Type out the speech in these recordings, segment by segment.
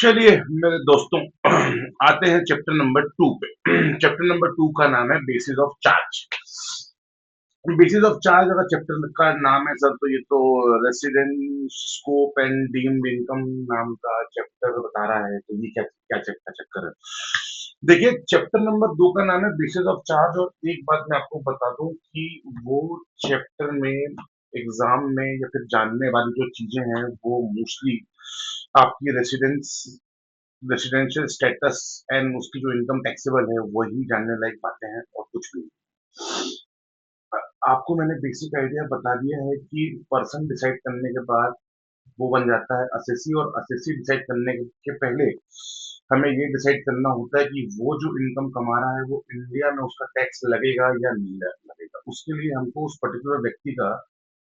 चलिए मेरे दोस्तों आते हैं चैप्टर नंबर 2 पे। चैप्टर नंबर 2 का नाम है basis of charge. Basis of charge अगर चैप्टर का नाम है सर तो ये तो resident scope and deemed income नाम का चैप्टर बता रहा है, तो ये क्या क्या चक्कर है। देखिए चैप्टर नंबर 2 का नाम है बेसिस ऑफ चार्ज, और एक बात मैं आपको बता दूं कि वो चैप्टर में एग्जाम में या फिर जानने वाली जो चीजें हैं वो मोस्टली आपकी रेसिडेंशियल स्टेटस एंड उसकी जो इनकम टैक्सेबल है वही जानने लायक बातें हैं और कुछ भी नहीं। आपको मैंने बेसिक आइडिया बता दिया है कि पर्सन डिसाइड करने के बाद वो बन जाता है असेसी, और असेसी डिसाइड करने के पहले हमें ये डिसाइड करना होता है कि वो जो इनकम कमा रहा है वो इंडिया में उसका टैक्स लगेगा या नहीं लगेगा। उसके लिए हमको उस पर्टिकुलर व्यक्ति का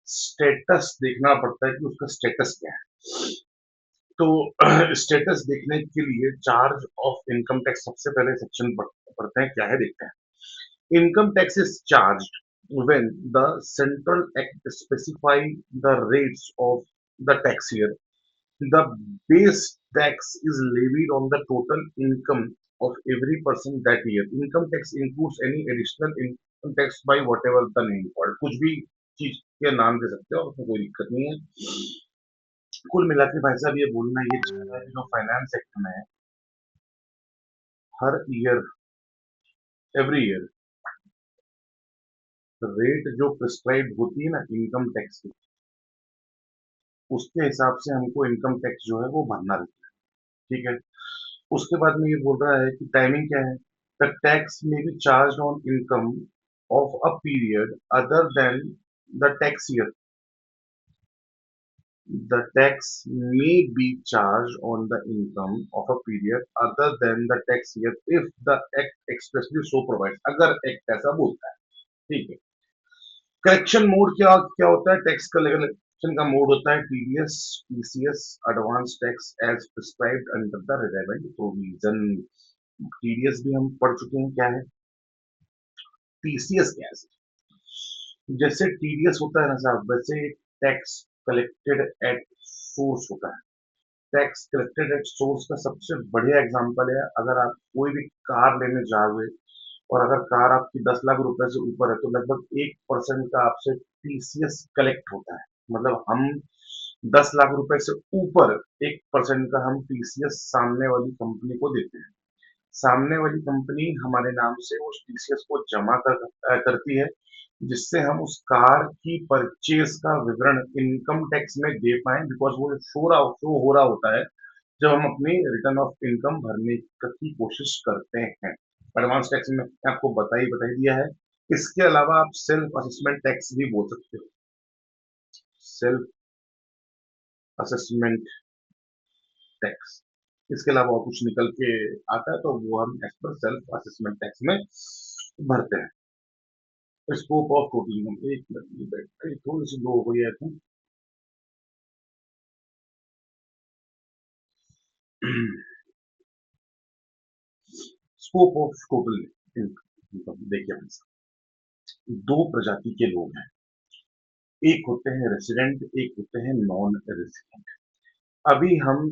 स्टेटस देखना पड़ता है कि उसका स्टेटस क्या है। तो स्टेटस देखने के लिए चार्ज ऑफ इनकम टैक्स सबसे पहले सेक्शन पढ़ते हैं, क्या है देखते हैं। Income tax is charged when the central act specify the rates of the tax year. The base tax is levied on the total income of every person that year. Income tax includes any additional income tax by whatever the name called. कुछ भी चीज के नाम दे सकते हो, उसमें कोई दिक्कत नहीं है। कुल मिला के भाई साहब ये बोलना ये चाह रहा है कि जो फाइनेंस एक्ट में हर ईयर एवरी ईयर रेट जो प्रिस्क्राइब होती है ना इनकम टैक्स की, उसके हिसाब से हमको इनकम टैक्स जो है वो भरना रहता है। ठीक है। उसके बाद में ये बोल रहा है कि टाइमिंग क्या है। द टैक्स में B charge on income of a period other than the tax year. The tax may be charged on the income of a period other than the tax year if the act expressly so provides। अगर act ऐसा बोलता है। ठीक है। Correction mode क्या क्या होता है। टैक्स कलेक्शन का मोड होता है TDS, TCS, advance tax as prescribed under the relevant provision. TDS भी हम पढ़ चुके हैं क्या है। टीसीएस क्या है। जैसे टीडीएस होता है ना साहब, वैसे टैक्स कलेक्टेड एट सोर्स होता है। टैक्स कलेक्टेड एट सोर्स का सबसे बढ़िया एग्जांपल है, अगर आप कोई भी कार लेने जाओगे और अगर कार आपकी 10 लाख रुपए से ऊपर है तो लगभग 1% का आपसे टीसीएस कलेक्ट होता है। मतलब हम 10 लाख रुपए से ऊपर 1% का हम टीसीएस सामने वाली कंपनी को देते हैं। सामने वाली कंपनी हमारे नाम से उस टीसीएस को जमा करती है, जिससे हम उस कार की परचेज का विवरण इनकम टैक्स में दे पाए, बिकॉज वो शो हो रहा होता है जब हम अपनी रिटर्न ऑफ इनकम भरने की कोशिश करते हैं। एडवांस टैक्स में आपको बताई दिया है। इसके अलावा आप सेल्फ असेसमेंट टैक्स भी बोल सकते हो। सेल्फ असेसमेंट टैक्स, इसके अलावा और कुछ निकल के आता है तो वो हम as per self assessment tax में भरते हैं। स्कोप ऑफ टोटल इनकम, एक मिनट की बैटरी थोड़ी सी लो हो गई है तो स्कोप ऑफ टोटल इनकम देखिए भाई साहब, दो प्रजाति के लोग हैं। एक होते हैं रेसिडेंट, एक होते हैं नॉन रेसिडेंट। अभी हम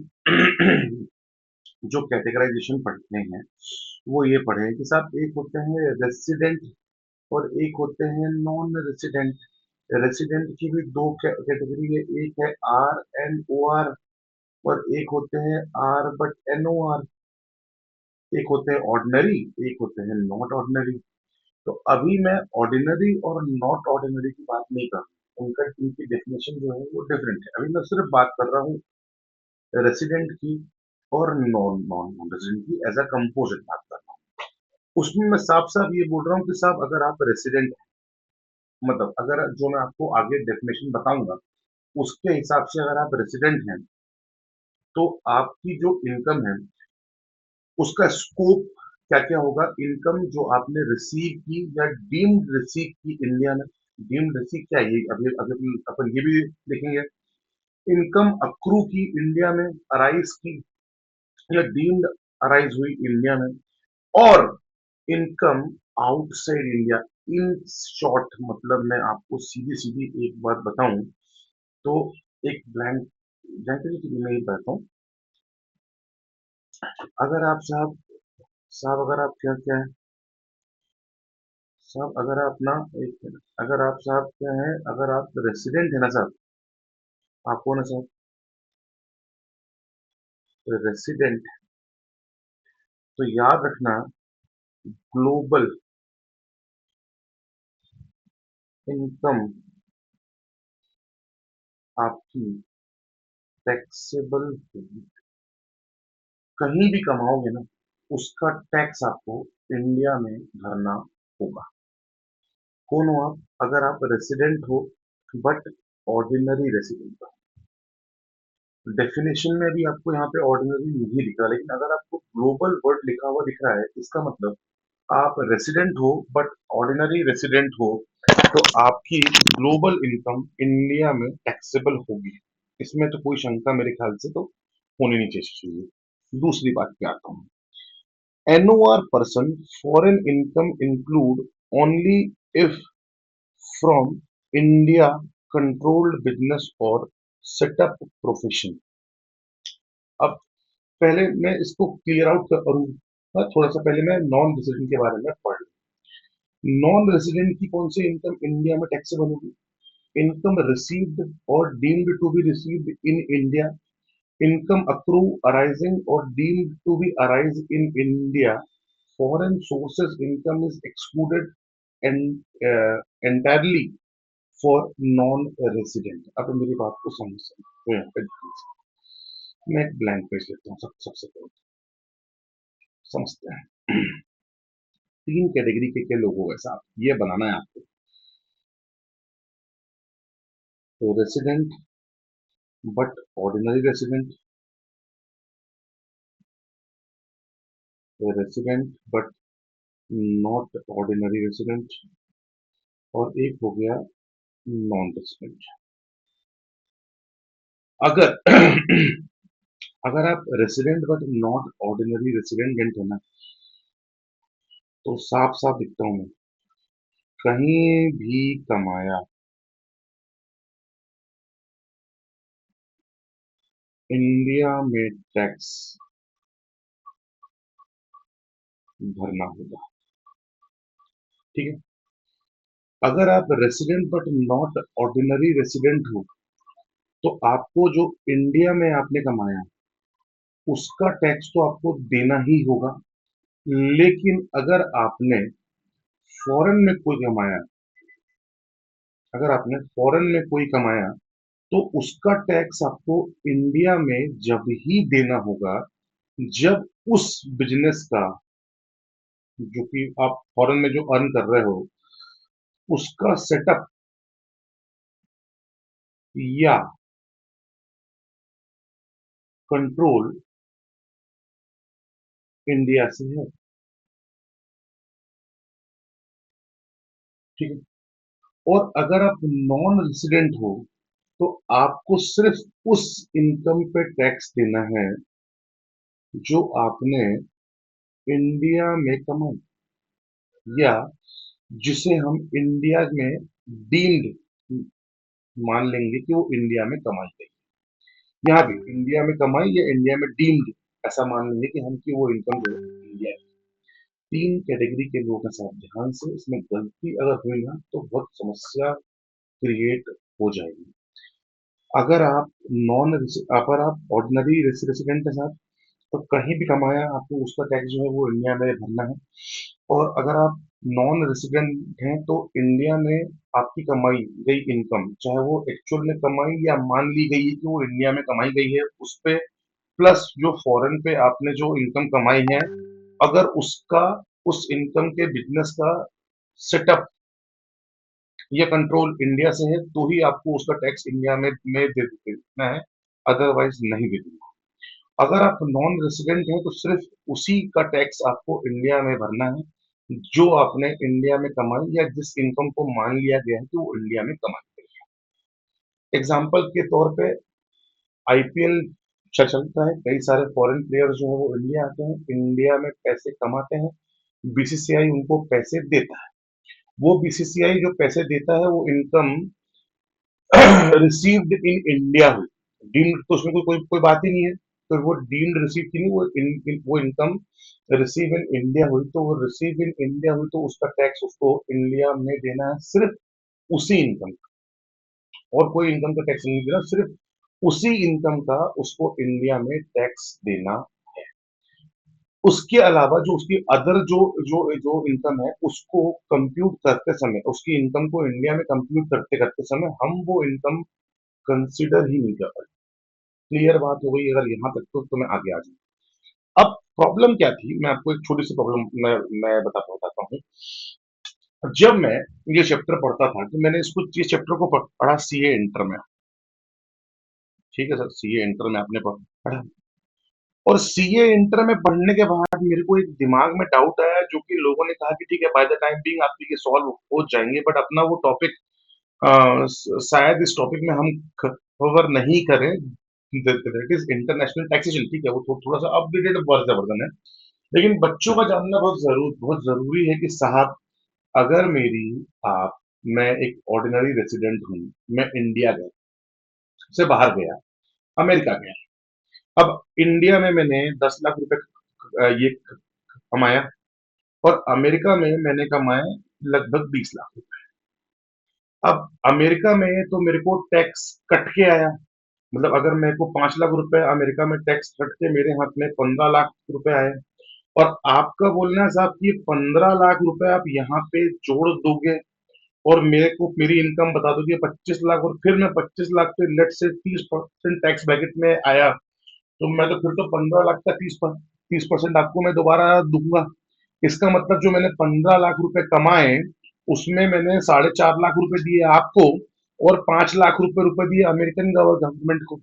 जो कैटेगराइजेशन पढ़ते हैं वो ये पढ़े हैं कि साहब एक होते हैं रेसिडेंट और एक होते हैं नॉन रेसिडेंट। रेसिडेंट की भी दो कैटेगरी है, एक है आर एन ओ आर और एक होते हैं R but N O R. एक होते हैं ऑर्डिनरी, एक होते हैं नॉट ऑर्डिनरी। तो अभी मैं ऑर्डिनरी और नॉट ऑर्डिनरी की बात नहीं कर रहा, उनका इनकी डेफिनेशन जो है वो डिफरेंट है। अभी मैं सिर्फ बात कर रहा हूँ रेसिडेंट की और नॉन नॉन रेसिडेंट की, एज अ कंपोजिट बात कर रहा हूँ। उसमें मैं साफ साफ ये बोल रहा हूँ कि साहब अगर आप रेसिडेंट, मतलब अगर जो मैं आपको आगे डेफिनेशन बताऊंगा उसके हिसाब से अगर आप रेसिडेंट हैं तो आपकी जो इनकम है उसका स्कोप क्या क्या होगा। इनकम जो आपने रिसीव की या डीम्ड रिसीव की इंडिया में। डीम्ड रिसीव क्या है ये अभी अभी अपन ये भी देखेंगे। इनकम अक्रू की इंडिया में, अराइज की या डीम्ड अराइज हुई इंडिया में, और income outside India. In short मतलब मैं आपको सीधी सीधी एक बात बताऊं तो एक ब्लैंक ब्लैंक मैं ही बताता हूँ। अगर आप साहब साहब अगर आप क्या क्या है साहब अगर आप ना एक मिनट, अगर आप साहब क्या है, अगर आप रेसिडेंट है ना साहब, आप कौन है साहब, रेसिडेंट, तो याद रखना ग्लोबल इनकम आपकी टैक्सेबल होगी। कहीं भी कमाओगे ना, उसका टैक्स आपको इंडिया में भरना होगा। कौन हो आप? अगर आप रेसिडेंट हो बट ऑर्डिनरी रेसिडेंट हो। डेफिनेशन में भी आपको यहाँ पे ऑर्डिनरी नहीं दिख रहा, लेकिन अगर आपको ग्लोबल वर्ड लिखा हुआ दिख रहा है, इसका मतलब आप रेसिडेंट हो बट ऑर्डिनरी रेसिडेंट हो, तो आपकी ग्लोबल इनकम इंडिया में टैक्सेबल होगी। इसमें तो कोई शंका मेरे ख्याल से तो होनी नहीं चाहिए। दूसरी बात पे आता हूँ। NOR person foreign income include only if from India controlled business or set up profession। अब पहले मैं इसको क्लियर आउट करूंगा, थोड़ा सा पहले मैं नॉन रेसिडेंट के बारे में पढ़ लूं। नॉन रेसिडेंट की कौन सी इनकम इंडिया में टैक्सेबल होगी? इनकम रिसीव्ड और deemed to be received in India, income accrue arising or deemed to be arise in India, foreign sources income is excluded entirely for non-resident। अब मेरी बात को मैं एक ब्लैंक पेज लेता हूँ सबसे पहले समझते हैं। तीन कैटेगरी के लोग हो गए साहब, ये बनाना है आपको। तो resident but ordinary resident, resident but not ordinary resident, और एक हो गया नॉन रेसिडेंट। अगर अगर आप resident but not ordinary resident है ना, तो साफ साफ दिखता हूं मैं, कहीं भी कमाया इंडिया में टैक्स भरना होगा। ठीक है। अगर आप resident but not ordinary resident हो, तो आपको जो इंडिया में आपने कमाया उसका टैक्स तो आपको देना ही होगा। लेकिन अगर आपने फॉरेन में कोई कमाया, अगर आपने फॉरेन में कोई कमाया, तो उसका टैक्स आपको इंडिया में जब ही देना होगा जब उस बिजनेस का, जो कि आप फॉरेन में जो अर्न कर रहे हो, उसका सेटअप या कंट्रोल इंडिया से है। ठीक है। और अगर आप नॉन रेसिडेंट हो, तो आपको सिर्फ उस इनकम पे टैक्स देना है जो आपने इंडिया में कमाई, या जिसे हम इंडिया में डीम्ड मान लेंगे कि वो इंडिया में कमाई गई। यहाँ भी इंडिया में कमाई या इंडिया में डीम्ड, ऐसा मान लेंगे कि हम कि वो इनकम जो है इंडिया की। तीन कैटेगरी के लोगों के साथ ध्यान से, इसमें गलती अगर हुई ना तो बहुत समस्या क्रिएट हो जाएगी। अगर आप नॉन अगर आप ऑर्डिनरी रेसिडेंट के साथ, तो कहीं भी कमाया आपको उसका टैक्स जो है वो इंडिया में भरना है। और अगर आप नॉन रेसिडेंट हैं, तो इंडिया में आपकी कमाई गई इनकम, चाहे वो एक्चुअल में कमाई या मान ली गई है कि वो इंडिया में कमाई गई है, उस पे प्लस जो फॉरेन पे आपने जो इनकम कमाई है, अगर उसका उस इनकम के बिजनेस का सेटअप या कंट्रोल इंडिया से है, तो ही आपको उसका टैक्स इंडिया में दे देना है, अदरवाइज नहीं दे देना। अगर आप नॉन रेसिडेंट हैं, तो सिर्फ उसी का टैक्स आपको इंडिया में भरना है जो आपने इंडिया में कमाई या जिस इनकम को मान लिया गया है कि वो इंडिया में कमाई गई है। एग्जाम्पल के तौर पे IPL चलता है, कई सारे फॉरेन प्लेयर्स जो है वो इंडिया आते हैं, इंडिया में पैसे कमाते हैं, BCCI उनको पैसे देता है। वो BCCI जो पैसे देता है वो इनकम रिसीव्ड इन इंडिया हुई, डीम्ड तो उसमें कोई बात ही नहीं है। तो वो डीम्ड रिसीव की नहीं, वो इनकम रिसीव इन इंडिया हुई, तो वो रिसीव इन इंडिया हुई तो उसका टैक्स उसको इंडिया में देना है, सिर्फ उसी इनकम का, और कोई इनकम का टैक्स नहीं देना, सिर्फ उसी इनकम का उसको इंडिया में टैक्स देना है। उसके अलावा जो उसकी अदर जो जो जो इनकम है उसको कंप्यूट करते समय, उसकी इनकम को इंडिया में कंप्यूट करते करते समय हम वो इनकम कंसिडर ही नहीं कर पाए। क्लियर बात हो गई अगर यहाँ तक, तो मैं आगे आ जाऊँ। अब प्रॉब्लम क्या थी, मैं आपको एक छोटी सी प्रॉब्लम मैं बताता हूँ। जब मैं ये चैप्टर पढ़ता था, तो मैंने इसको ये चैप्टर को पढ़ा सीए इंटर में। ठीक है सर, सीए इंटर में आपने पढ़ा, और सीए इंटर में पढ़ने के बाद मेरे को एक दिमाग में डाउट आया, जो कि लोगों ने कहा कि ठीक है बाय द टाइम बीइंग आपके ये सॉल्व हो जाएंगे, बट अपना वो टॉपिक शायद इस टॉपिक में हम कवर नहीं करें, दैट इज इंटरनेशनल टैक्सेशन। ठीक है, वो थोड़ा सा अपडेटेड वर्जन है, लेकिन बच्चों का जानना बहुत जरूरी है कि साहब, अगर मेरी आप मैं एक ऑर्डिनरी रेसिडेंट हूँ, मैं इंडिया गया, से बाहर गया, अमेरिका गया, अब इंडिया में मैंने 10 लाख रुपए ये कमाया, और अमेरिका में मैंने कमाए लगभग 20 लाख। अब अमेरिका में तो मेरे को टैक्स कट के आया, मतलब अगर मेरे को 5 लाख रुपए अमेरिका में टैक्स कट के मेरे हाथ में 15 लाख रुपए आए, और आपका बोलना है साहब कि 15 लाख रुपए आप यहाँ पे जोड़ दोगे, और मेरे को मेरी इनकम बता दोगे 25 लाख, और फिर मैं 25 लाख पे लेट से 30% टैक्स ब्रैकेट में आया, तो मैं तो फिर तो 15 लाख का 30% आपको मैं दोबारा दूंगा। इसका मतलब जो मैंने 15 लाख रुपए कमाए, उसमें मैंने 4.5 लाख रुपए दिए आपको, और 5 लाख रुपए दिए अमेरिकन गवर्नमेंट को।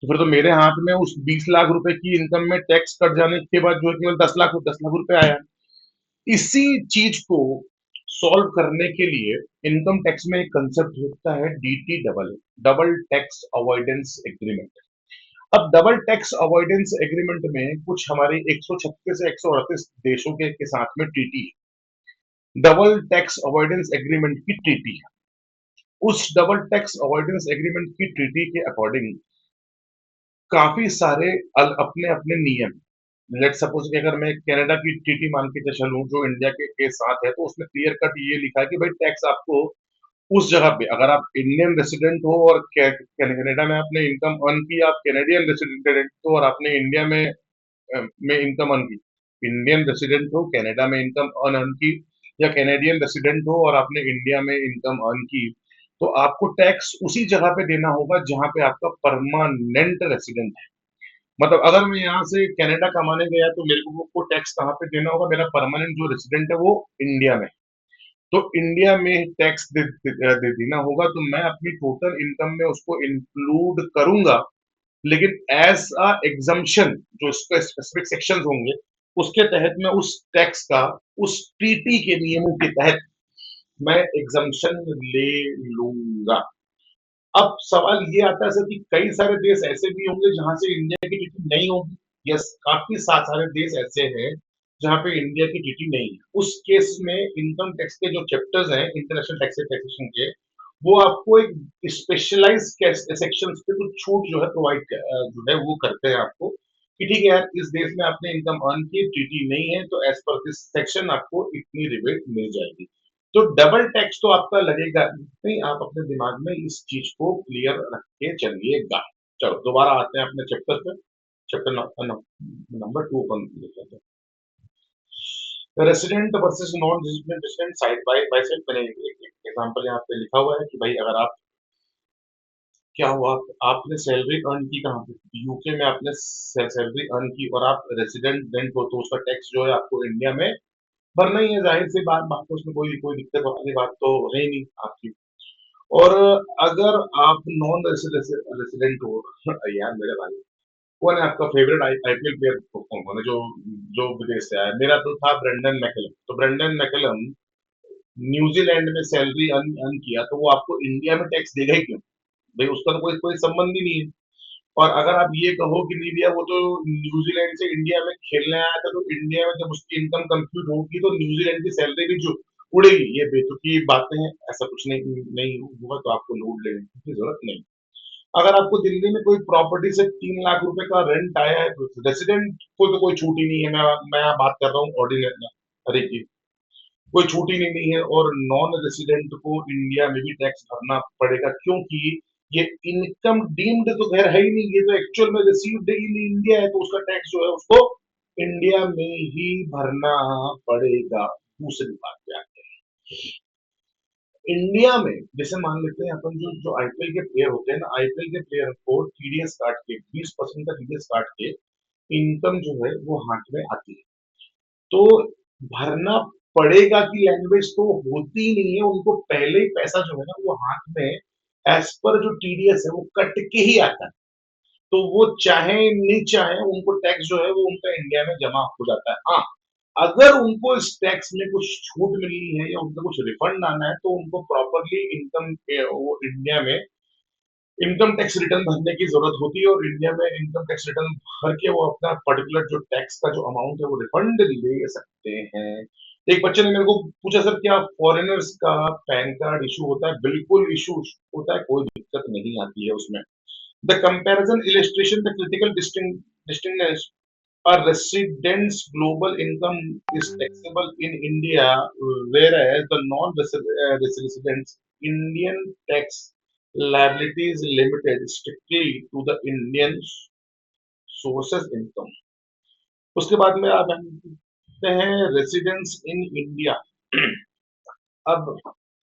तो फिर तो मेरे हाथ में उस 20 लाख रुपए की इनकम में टैक्स कट जाने के बाद जो है केवल 10 लाख रुपए आया। इसी चीज को सॉल्व करने के लिए इनकम टैक्स में एक कंसेप्ट होता है DT double, double tax avoidance agreement. अब डबल टैक्स अवॉइडेंस एग्रीमेंट में कुछ हमारे 136 से 138 देशों के साथ में ट्रीटी है, डबल टैक्स अवॉइडेंस एग्रीमेंट की ट्रीटी है। उस डबल टैक्स अवॉइडेंस एग्रीमेंट की ट्रीटी के अकॉर्डिंग काफी सारे अपने अपने नियम। लेट सपोज कि अगर मैं कनाडा की ट्रीटी मान के चलूं जो इंडिया के साथ है, तो उसमें क्लियर कट ये लिखा है कि भाई टैक्स आपको उस जगह पे, अगर आप इंडियन रेसिडेंट हो और कनाडा में आपने इनकम अर्न की, आप कैनेडियन रेसिडेंट हो और आपने इंडिया में इनकम अर्न की, इंडियन रेसिडेंट हो कनाडा में इनकम अर्न की, या कैनेडियन रेसिडेंट हो और आपने इंडिया में इनकम अर्न की, तो आपको टैक्स उसी जगह पे देना होगा जहां पे आपका परमानेंट रेसिडेंट है। मतलब अगर मैं यहाँ से कनाडा कमाने गया, तो मेरे को टैक्स कहाँ पे देना होगा, मेरा परमानेंट जो रेसिडेंट है वो इंडिया में, तो इंडिया में टैक्स देना होगा, तो मैं अपनी टोटल इनकम में उसको इंक्लूड करूंगा, लेकिन एज अ एग्जम्पशन जो इसका स्पेसिफिक सेक्शन होंगे, उसके तहत मैं उस टैक्स का उस टीटी के नियमों के तहत मैं एग्जम्पशन ले लूंगा। अब सवाल ये आता है सर कि कई सारे देश ऐसे भी होंगे जहां से इंडिया की टीटी नहीं होगी। यस, काफी सारे देश ऐसे हैं जहां पे इंडिया की टीटी नहीं है। उस केस में इनकम टैक्स के जो चैप्टर्स हैं इंटरनेशनल टैक्सेशन के, वो आपको एक स्पेशलाइज सेक्शन पे कुछ छूट जो है प्रोवाइड जो है वो करते हैं आपको, कि ठीक है यार इस देश में आपने इनकम अर्न की, टीटी नहीं है, तो एज पर दिस सेक्शन आपको इतनी रिबेट मिल जाएगी। तो डबल टैक्स तो आपका लगेगा नहीं, आप अपने दिमाग में इस चीज को क्लियर रख के चलिएगा। चलो दोबारा आते हैं अपने चैप्टर पे, चैप्टर नंबर 2 अपन देख लेते हैं, resident versus non resident side by side. मैंने एक एग्जांपल यहाँ पे लिखा हुआ है कि भाई अगर आप, क्या हुआ, आपने सैलरी अर्न की कहाँ पे, यूके में आपने सैलरी अर्न की, और आप रेसिडेंट हो, तो उसका टैक्स जो है आपको इंडिया में भरना ही है, जाहिर सी बात बात तो उसमें कोई कोई दिक्कत वाली बात तो है ही नहीं आपकी। और अगर आप नॉन रेसिडेंट हो, यार मेरे भाई, कौन है आपका फेवरेट आईपीएल प्लेयर, कौन है जो जो विदेश से आया, मेरा तो था ब्रेंडन मैकलम। तो ब्रेंडन मैकलम न्यूजीलैंड में सैलरी अर्न किया, तो वो आपको इंडिया में टैक्स देगा ही क्यों भाई, उसका तो कोई कोई संबंध ही नहीं है। और अगर आप ये कहो कि नहीं भैया वो तो न्यूजीलैंड से इंडिया में खेलने आया था, तो इंडिया में जब उसकी इनकम कंप्यूट होगी तो न्यूजीलैंड की सैलरी भी जो उड़ेगी, ये बेतुकी बातें हैं, ऐसा कुछ नहीं नहीं होगा, तो आपको लोड लेने की जरूरत नहीं। अगर आपको दिल्ली में कोई प्रॉपर्टी से 3 लाख रुपए का रेंट आया है तो रेसिडेंट को तो कोई छूट ही नहीं है। मैं यहाँ बात कर रहा हूँ ऑर्डिनरी की, कोई छूट ही नहीं है। और नॉन रेसिडेंट को इंडिया में भी टैक्स भरना पड़ेगा, क्योंकि ये इनकम डीम्ड तो खैर है ही नहीं, ये तो एक्चुअल में रिसीव्ड इन इंडिया है, तो उसका टैक्स जो है उसको इंडिया में ही भरना पड़ेगा। दूसरी बात क्या है, इंडिया में जैसे मान लेते हैं अपन, जो जो आईपीएल के प्लेयर होते हैं ना, आईपीएल के प्लेयर को टीडीएस काट के 20% का टीडीएस काट के इनकम जो है वो हाथ में आती है। तो भरना पड़ेगा की लैंग्वेज तो होती ही नहीं है, उनको पहले ही पैसा जो है ना वो हाथ में एज पर जो टीडीएस है वो कट के ही आता है। तो वो चाहे नहीं चाहे उनको टैक्स जो है वो उनका इंडिया में जमा हो जाता है। हाँ, अगर उनको इस टैक्स में कुछ छूट मिलनी है या उनका कुछ रिफंड आना है तो उनको प्रॉपरली इनकम वो इंडिया में इनकम टैक्स रिटर्न भरने की जरूरत होती है, और इंडिया में इनकम टैक्स रिटर्न भर के वो अपना पर्टिकुलर जो टैक्स का जो अमाउंट है वो रिफंड ले सकते हैं। एक बच्चे ने मेरे को पूछा, सर क्या फॉरेनर्स का पैन कार्ड इशू होता है? बिल्कुल इशू होता है, कोई दिक्कत नहीं आती है उसमें। The comparison illustration the critical distinction. A resident's global income is taxable in India, whereas the non-resident's Indian tax liability is limited strictly to the Indian sources income. उसके बाद में आप देखते हैं रेसिडेंस इन इंडिया। अब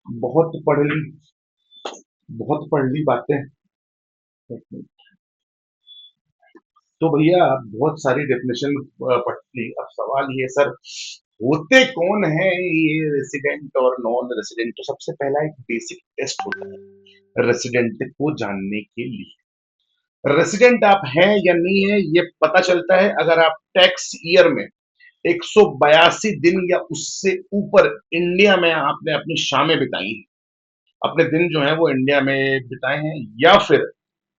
बहुत पढ़ ली बहुत पढ़ ली बातें, तो भैया बहुत सारी डेफिनेशन पढ़ ली। अब सवाल ये, सर होते कौन है ये रेसिडेंट और नॉन रेसिडेंट? तो सबसे पहला एक बेसिक टेस्ट होता है रेसिडेंट को जानने के लिए। रेसिडेंट आप हैं या नहीं है ये पता चलता है अगर आप टैक्स ईयर में 182 दिन या उससे ऊपर इंडिया में आपने अपनी शामें बिताई हैं, अपने दिन जो है वो इंडिया में बिताए हैं, या फिर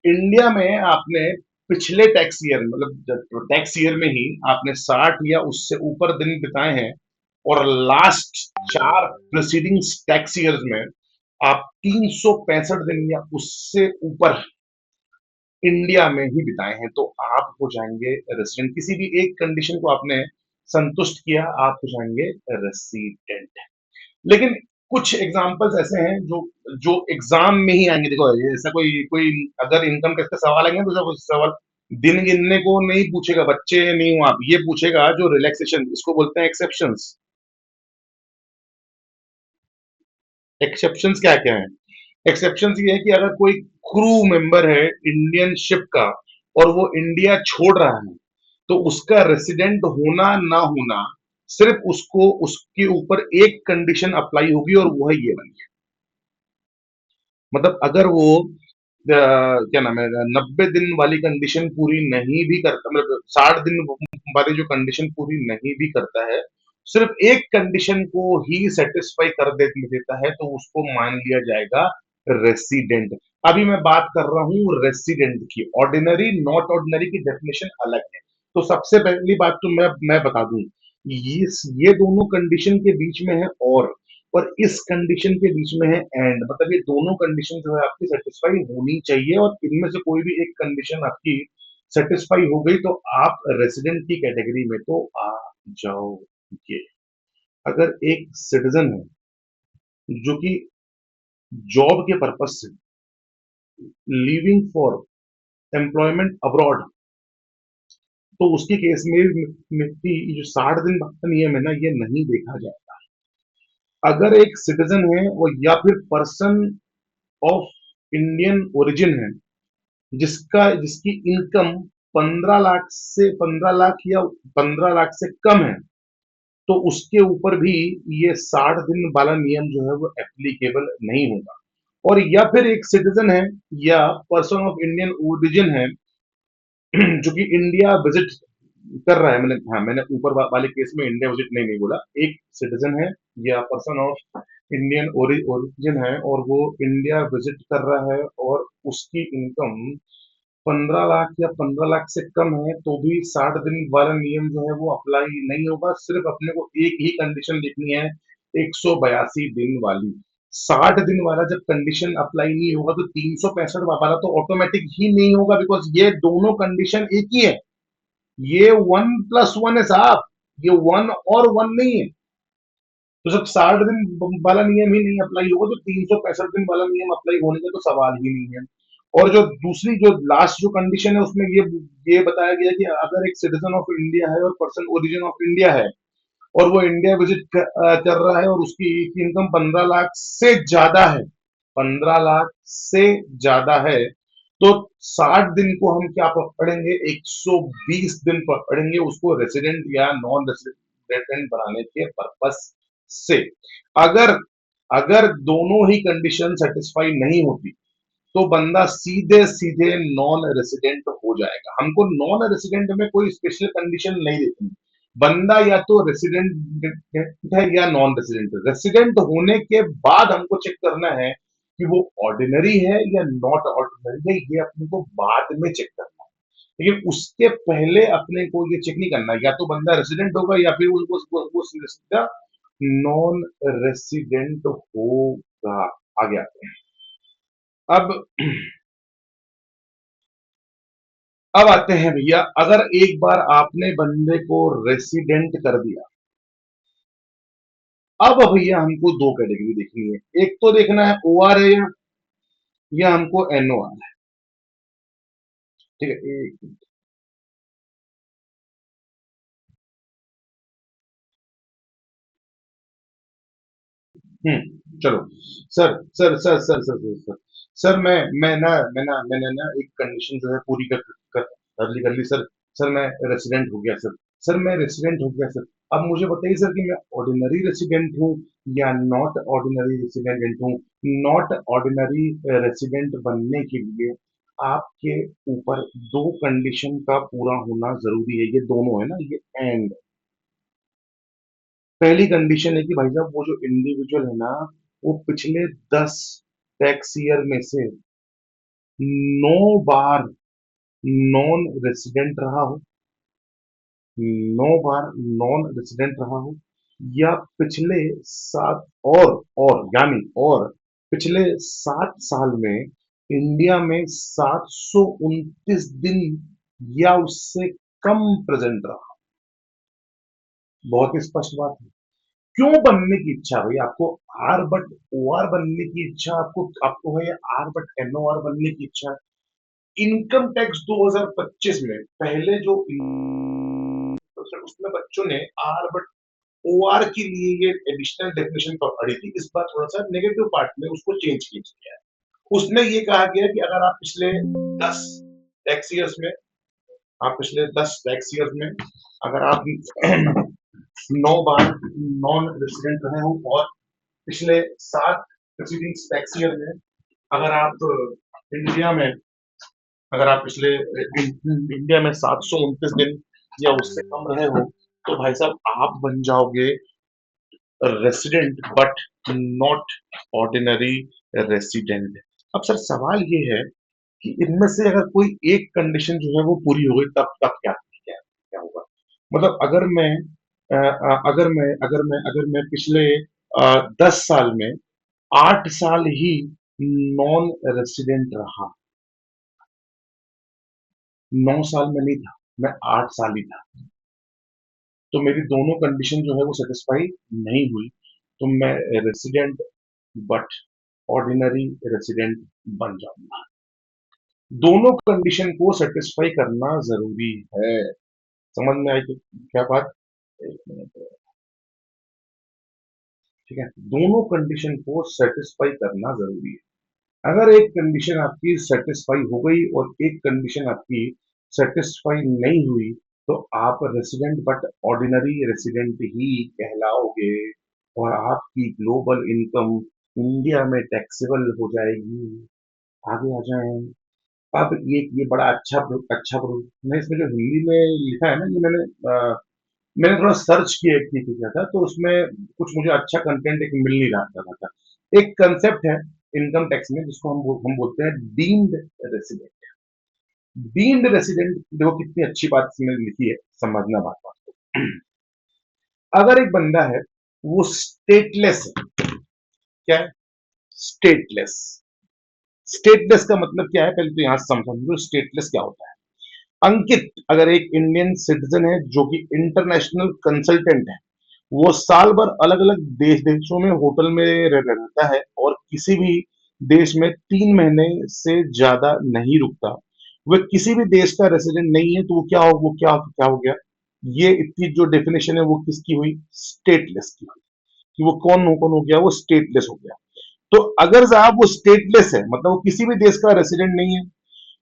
इंडिया में आपने पिछले टैक्स ईयर मतलब टैक्स ईयर में ही आपने 60 या उससे ऊपर दिन बिताए हैं, और लास्ट 4 प्रीसीडिंग टैक्स ईयर्स में आप 365 दिन या उससे ऊपर इंडिया में ही बिताए हैं, तो आप हो जाएंगे रेसिडेंट। किसी भी एक कंडीशन को आपने संतुष्ट किया, आप हो जाएंगे रेसिडेंट। लेकिन कुछ एग्जांपल्स ऐसे हैं जो जो एग्जाम में ही आएंगे। देखो ऐसा कोई कोई अगर इनकम टैक्स का सवाल आएंगे तो ऐसा सवाल दिन गिनने को नहीं पूछेगा, बच्चे नहीं हो आप, ये पूछेगा जो रिलैक्सेशन, इसको बोलते हैं एक्सेप्शंस। एक्सेप्शंस क्या क्या है? एक्सेप्शंस ये है कि अगर कोई क्रू मेंबर है इंडियन शिप का और वो इंडिया छोड़ रहा है, तो उसका रेसिडेंट होना ना होना, सिर्फ उसको उसके ऊपर एक कंडीशन अप्लाई होगी, और वो है ये वाली। मतलब अगर वो क्या नाम है 90 दिन वाली कंडीशन पूरी नहीं भी करता, मतलब 60 दिन वाली जो कंडीशन पूरी नहीं भी करता है, सिर्फ एक कंडीशन को ही सेटिस्फाई देता है, तो उसको मान लिया जाएगा रेसिडेंट। अभी मैं बात कर रहा हूँ रेसिडेंट की, ऑर्डिनरी नॉट ऑर्डिनरी की डेफिनेशन अलग है। तो सबसे पहली बात तो मैं बता दूं, ये दोनों कंडीशन के बीच में है और इस कंडीशन के बीच में है एंड, मतलब ये दोनों कंडीशन जो है आपकी सेटिस्फाई होनी चाहिए, और इनमें से कोई भी एक कंडीशन आपकी सेटिस्फाई हो गई तो आप रेसिडेंट की कैटेगरी में तो आ जाओगे। अगर एक सिटीजन है जो कि जॉब के पर्पज से लिविंग फॉर एम्प्लॉयमेंट अब्रॉड, तो उसके केस में भी जो 60 दिन का नियम है ना, ये नहीं देखा जाए। अगर एक सिटीजन है वो या फिर पर्सन ऑफ इंडियन ओरिजिन है, जिसकी इनकम 15 लाख या 15 लाख से कम है, तो उसके ऊपर भी ये 60 दिन वाला नियम जो है वो एप्लीकेबल नहीं होगा। और या फिर एक सिटीजन है या पर्सन ऑफ इंडियन ओरिजिन है जो कि इंडिया विजिट कर रहा है, मैंने ऊपर वाले केस में इंडिया विजिट नहीं बोला, एक सिटीजन है या पर्सन ऑफ इंडियन ओरिजिन है और वो इंडिया विजिट कर रहा है, और उसकी इनकम 15 लाख या 15 लाख से कम है, तो भी 60 दिन वाला नियम जो है वो अप्लाई नहीं होगा। सिर्फ अपने को एक ही कंडीशन लिखनी है, 182 दिन वाली। 60 दिन वाला जब कंडीशन अप्लाई नहीं होगा तो 365 वाला तो ऑटोमेटिक ही नहीं होगा, बिकॉज ये दोनों कंडीशन एक ही है। ये 1+1 है साहब, ये 1 और 1 नहीं है। तो जब 60 दिन वाला नियम ही नहीं अप्लाई होगा तो 365 दिन वाला नियम अप्लाई होने का तो सवाल ही नहीं है। और जो दूसरी जो लास्ट जो कंडीशन है उसमें ये बताया गया कि अगर एक सिटीजन ऑफ इंडिया है और पर्सन ओरिजिन ऑफ इंडिया है और वो इंडिया विजिट कर रहा है और उसकी इनकम 15 लाख से ज्यादा है, 15 लाख से ज्यादा है, तो 60 दिन को हम क्या पढ़ेंगे, 120 दिन पढ़ेंगे उसको रेसिडेंट या नॉन रेसिडेंट बनाने के पर्पस से। अगर अगर दोनों ही कंडीशन सेटिस्फाई नहीं होती तो बंदा सीधे सीधे नॉन रेसिडेंट हो जाएगा। हमको नॉन रेसिडेंट में कोई स्पेशल कंडीशन नहीं देखनी, बंदा या तो रेसिडेंट है या नॉन रेसिडेंट है। रेसिडेंट होने के बाद हमको चेक करना है कि वो ऑर्डिनरी है या नॉट ऑर्डिनरी है, ये अपने को बाद में चेक करना है। लेकिन उसके पहले अपने को ये चेक नहीं करना, या तो बंदा रेसिडेंट होगा या फिर वो सीधा नॉन रेसिडेंट होगा। आगे आते हैं। अब अब आते हैं भैया, अगर एक बार आपने बंदे को रेसिडेंट कर दिया, अब भैया हमको दो कैटेगरी देखनी है। एक तो देखना है ओआर है या हमको एनओआर है। ठीक है, एक चलो। सर सर मैंने ना एक कंडीशन जो है पूरी कर ली सर। सर मैं रेसिडेंट हो गया सर। सर मैं रेसिडेंट हो गया सर। अब मुझे बताइए सर कि मैं ऑर्डिनरी रेसिडेंट हूँ या नॉट ऑर्डिनरी रेसिडेंट हूँ। नॉट ऑर्डिनरी रेसिडेंट बनने के लिए आपके ऊपर दो कंडीशन का पूरा होना जरूरी है। ये दोनों है ना, ये एंड। पहली कंडीशन है कि भाई साहब वो जो इंडिविजुअल है ना, वो पिछले 10 टैक्स ईयर में से 9 बार नॉन रेसिडेंट रहा हो, 9 बार नॉन रेसिडेंट रहा हो, या पिछले सात और यानी और पिछले 7 साल में इंडिया में 729 दिन या उससे कम प्रेजेंट रहा। बहुत ही स्पष्ट बात है। क्यों बनने की इच्छा भाई आपको? आर बट ओ आर बनने की इच्छा आपको आपको है या R but N O R बनने की इच्छा? इनकम टैक्स 2025 में पहले जो उसमें बच्चों ने आर बट ओ आर के लिए ये एडिशनल डेफिनेशन पढ़ी थी। इस बार थोड़ा सा नेगेटिव पार्ट में उसको चेंज किया है। उसमें ये कहा गया कि अगर आप पिछले 10 टैक्स ईयर्स में, आप पिछले 10 टैक्स ईयर्स में अगर आप 9 बार नॉन रेसिडेंट रहे हो और पिछले 7 प्रीसीडिंग टैक्स ईयर में अगर आप इंडिया में अगर आप पिछले इंडिया में 729 दिन या उससे कम रहे हो, तो भाई साहब आप बन जाओगे resident but not ordinary resident. अब सर सवाल ये है कि इनमें से अगर कोई एक कंडीशन जो है वो पूरी हो गई, तब तब क्या क्या क्या होगा? मतलब अगर मैं पिछले 10 साल में 8 साल ही नॉन रेसिडेंट रहा, 9 साल में नहीं था, मैं 8 साल ही था, तो मेरी दोनों कंडीशन जो है वो सेटिस्फाई नहीं हुई, तो मैं रेसिडेंट बट ऑर्डिनरी रेसिडेंट बन जाऊंगा। दोनों कंडीशन को सेटिस्फाई करना जरूरी है। समझ में आई कि क्या बात? एक मिनट। ठीक है, दोनों कंडीशन को सेटिस्फाई करना जरूरी है। अगर एक कंडीशन आपकी सेटिस्फाई हो गई और एक कंडीशन आपकी सेटिस्फाई नहीं हुई, तो आप रेसिडेंट बट ऑर्डिनरी रेसिडेंट ही कहलाओगे और आपकी ग्लोबल इनकम इंडिया में टैक्सेबल हो जाएगी। आगे आ जाएं। अब ये बड़ा अच्छा मैं इसमें जो हिंदी में लिखा है ना, ये मैंने थोड़ा सर्च किया था, तो उसमें कुछ मुझे अच्छा कंटेंट एक मिल नहीं रहा था। एक कंसेप्ट है इनकम टैक्स में जिसको हम बोलते हैं डीम्ड रेसिडेंट। डीम्ड रेसिडेंट देखो कितनी अच्छी बात इसमें लिखी है, समझना बात बात को। अगर एक बंदा है वो स्टेटलेस है, क्या है? स्टेटलेस। स्टेटलेस का मतलब क्या है, पहले तो यहां से समझो स्टेटलेस क्या होता है। अंकित अगर एक इंडियन सिटीजन है जो कि इंटरनेशनल कंसल्टेंट है, वो साल भर अलग अलग देशों में होटल में रहता है और किसी भी देश में 3 महीने से ज्यादा नहीं रुकता, वह किसी भी देश का रेसिडेंट नहीं है, तो वो क्या हो गया, ये इतनी जो डेफिनेशन है वो किसकी हुई, स्टेटलेस की हुई। कि वो कौन हो गया, वो स्टेटलेस हो गया। तो अगर साहब वो स्टेटलेस है, मतलब वो किसी भी देश का रेसिडेंट नहीं है,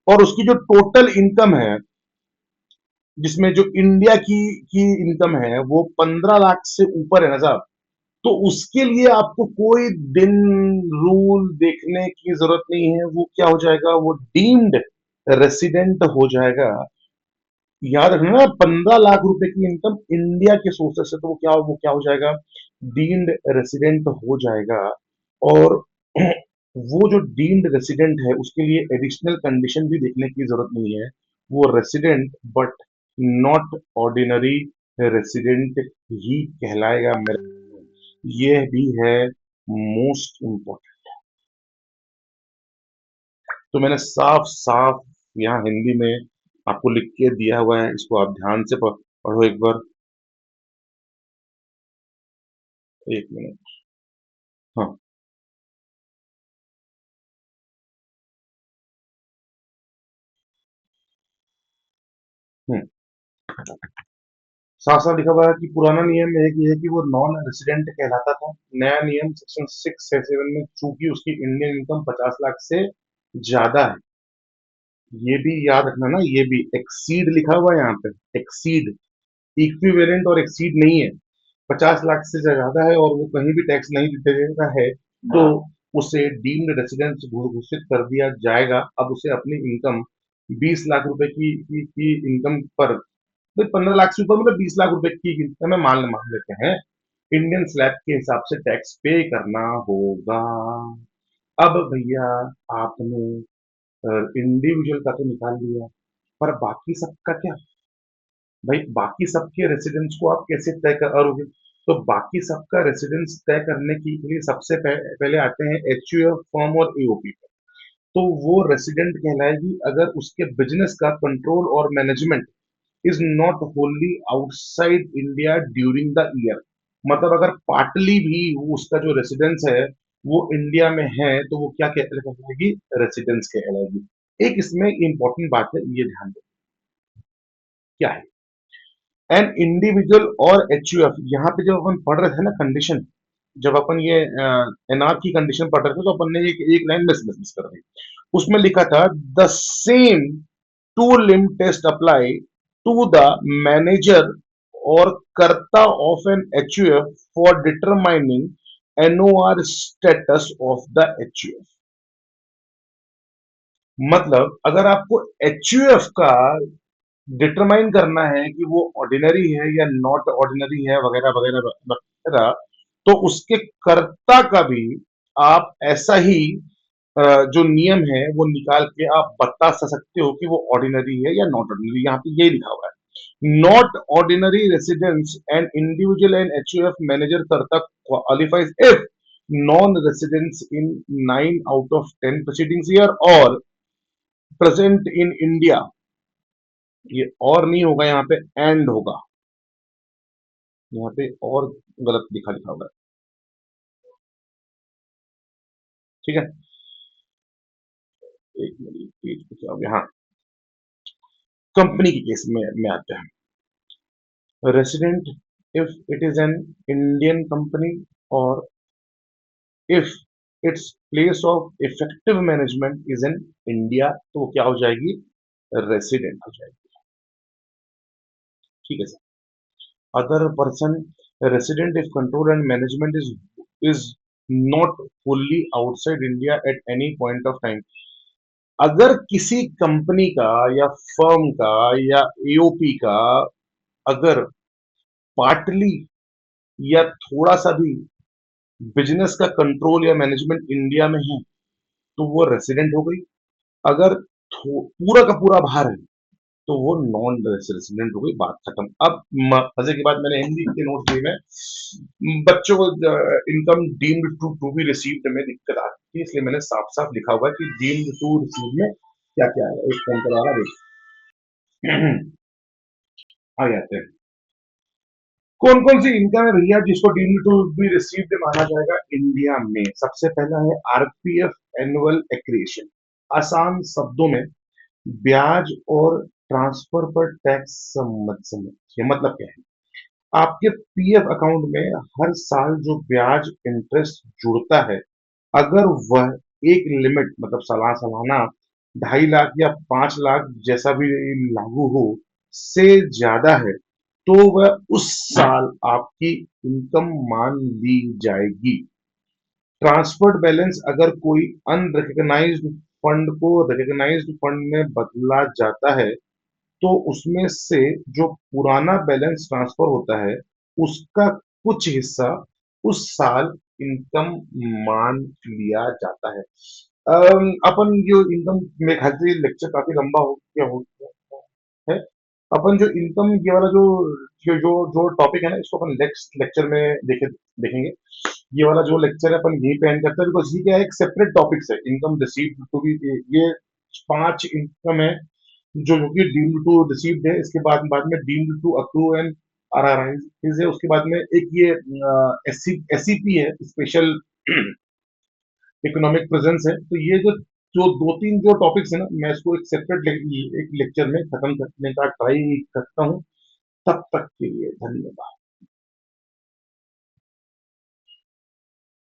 और उसकी जो टोटल इनकम है, जिसमें जो इंडिया की इनकम है वो 15 लाख से ऊपर है ना साहब, तो उसके लिए आपको कोई दिन रूल देखने की जरूरत नहीं है, वो क्या हो जाएगा, वो डीम्ड रेसिडेंट हो जाएगा। याद रखना ना, 15 लाख रुपए की इनकम इंडिया के सोर्सेस से, तो वो क्या हो जाएगा, डीम्ड रेसिडेंट हो जाएगा। और वो जो डीम्ड रेसिडेंट है उसके लिए एडिशनल कंडीशन भी देखने की जरूरत नहीं है, वो resident but not ordinary resident ही कहलाएगा मेरे। ये भी है मोस्ट इम्पोर्टेंट। तो मैंने साफ साफ यहाँ हिंदी में आपको लिख के दिया हुआ है, इसको आप ध्यान से पढ़ो एक बार। एक मिनट। हाँ। हम्म। साफ साफ लिखा हुआ है कि पुराना नियम एक ये है कि वो नॉन रेसिडेंट कहलाता था। नया नियम सेक्शन 6 से 7 में चूंकि उसकी इंडियन इनकम 50 लाख से ज्यादा है, ये भी याद रखना ना, ये भी एक्सीड लिखा हुआ है यहाँ पे, एक्सीड, इक्विवेलेंट और एक्सीड नहीं है। 50 लाख से ज्यादा है और वो कहीं भी टैक्स नहीं देता है, तो उसे डीम्ड रेसिडेंस घोषित कर दिया जाएगा। अब उसे अपनी इनकम 20 लाख रुपए की इनकम पर, भाई 15 लाख से ऊपर मतलब 20 लाख रुपए की इनकम में मान लेते हैं, इंडियन स्लैब के हिसाब से टैक्स पे करना होगा। अब भैया आपने इंडिविजुअल का तो निकाल लिया, पर बाकी सबका क्या, भाई बाकी सबके रेसिडेंस को आप कैसे तय करोगे। तो बाकी सबका रेसिडेंस तय करने के लिए सबसे पहले आते हैं एचयूएफ फॉर्म और एओपी। तो वो रेसिडेंट कहलाएगी अगर उसके बिजनेस का कंट्रोल और management is not होनली outside India during the year. मतलब अगर पार्टली भी उसका जो रेसिडेंस है वो इंडिया में है, तो वो क्या कहलाएगी, रेसिडेंस कहलाएगी। एक इसमें इंपॉर्टेंट बात है, ये ध्यान दो क्या है, एन इंडिविजुअल और एचयूएफ। यहाँ पे जब अपन पढ़ रहे थे ना कंडीशन, जब अपन ये एनआर की कंडीशन पढ़ रहे थे, तो अपन ने एक लाइन मिस कर दी। उसमें लिखा था the same two limb test apply to the manager और karta of an HUF for determining NOR status of the HUF. मतलब अगर आपको एचयूएफ का डिटरमाइन करना है कि वो ऑर्डिनरी है या नॉट ऑर्डिनरी है, वगैरह वगैरह वगैरह, तो उसके कर्ता का भी आप ऐसा ही जो नियम है वो निकाल के आप बता सकते हो कि वो ऑर्डिनरी है या नॉट ऑर्डिनरी। यहाँ पे यही लिखा हुआ है, not ordinary residence and individual and HUF manager karta qualifies if non residence in 9 out of 10 proceedings year और प्रेजेंट इन इंडिया। ये और नहीं होगा, यहाँ पे एंड होगा, यहाँ पे और गलत लिखा लिखा हुआ है। ठीक है, एक मिनट, पेज पे क्या हो गया, हाँ। कंपनी के केस में आते हैं, resident if it is an Indian company और if its place of effective management is in India, तो वो क्या हो जाएगी, रेसिडेंट हो जाएगी। ठीक है sir. Other person resident if control and management is not fully outside India at any point of time. अगर किसी कंपनी का या फर्म का या एओपी का अगर पार्टली या थोड़ा सा भी बिजनेस का कंट्रोल या मैनेजमेंट इंडिया में है, तो वो रेसिडेंट हो गई। अगर पूरा का पूरा बाहर है, तो वो नॉन रेसिडेंट हो गई, बात खत्म। अब मजे की बात, मैंने हिंदी के नोट लिए में बच्चों को income deemed to be received में दिक्कत आती है, इसलिए मैंने साफ साफ लिखा हुआ है कि डीम्ड टू रिसीव में क्या क्या है। एक फोन करा रहा है, आ जाते हैं। कौन कौन सी इनकम है भैया जिसको डीम्ड टू बी रिसीव्ड माना जाएगा इंडिया में? सबसे पहला है आरपीएफ एनुअल एक्रिएशन। आसान शब्दों में ब्याज और ट्रांसफर पर टैक्स समझिए। मतलब क्या है? आपके पीएफ अकाउंट में हर साल जो ब्याज इंटरेस्ट जुड़ता है, अगर वह एक लिमिट मतलब सालाना 2.5 लाख या 5 लाख जैसा भी लागू हो से ज्यादा है, तो वह उस साल आपकी इनकम मान ली जाएगी। ट्रांसफर्ड बैलेंस अगर कोई अनरिकग्नाइज्ड फंड को रिकग्नाइज्ड फंड में बदला जाता है, तो उसमें से जो पुराना बैलेंस ट्रांसफर होता है, उसका कुछ हिस्सा उस साल इनकम मान लिया जाता है। अपन जो इनकम, मेरे ख्याल से लेक्चर काफी लंबा हो गया है। अपन जो इनकम ये वाला जो जो जो टॉपिक है ना, इसको अपन नेक्स्ट लेक्चर में देखेंगे। ये वाला जो लेक्चर है अपन यही पे एंड करते हैं, बिकॉज ये क्या है, एक सेपरेट टॉपिक है इनकम रिसीव्ड टू बी। ये 5 इनकम है जो कि डीम्ड टू रिसीव्ड है। इसके बाद में deemed to accrue and arise है। उसके बाद में एक ये एससीपी है, स्पेशल इकोनॉमिक प्रेजेंस है। तो ये जो जो दो तीन जो टॉपिक्स है ना, मैं इसको एक सेपरेट एक लेक्चर में खत्म करने का ट्राई करता हूँ। तब तक के लिए धन्यवाद।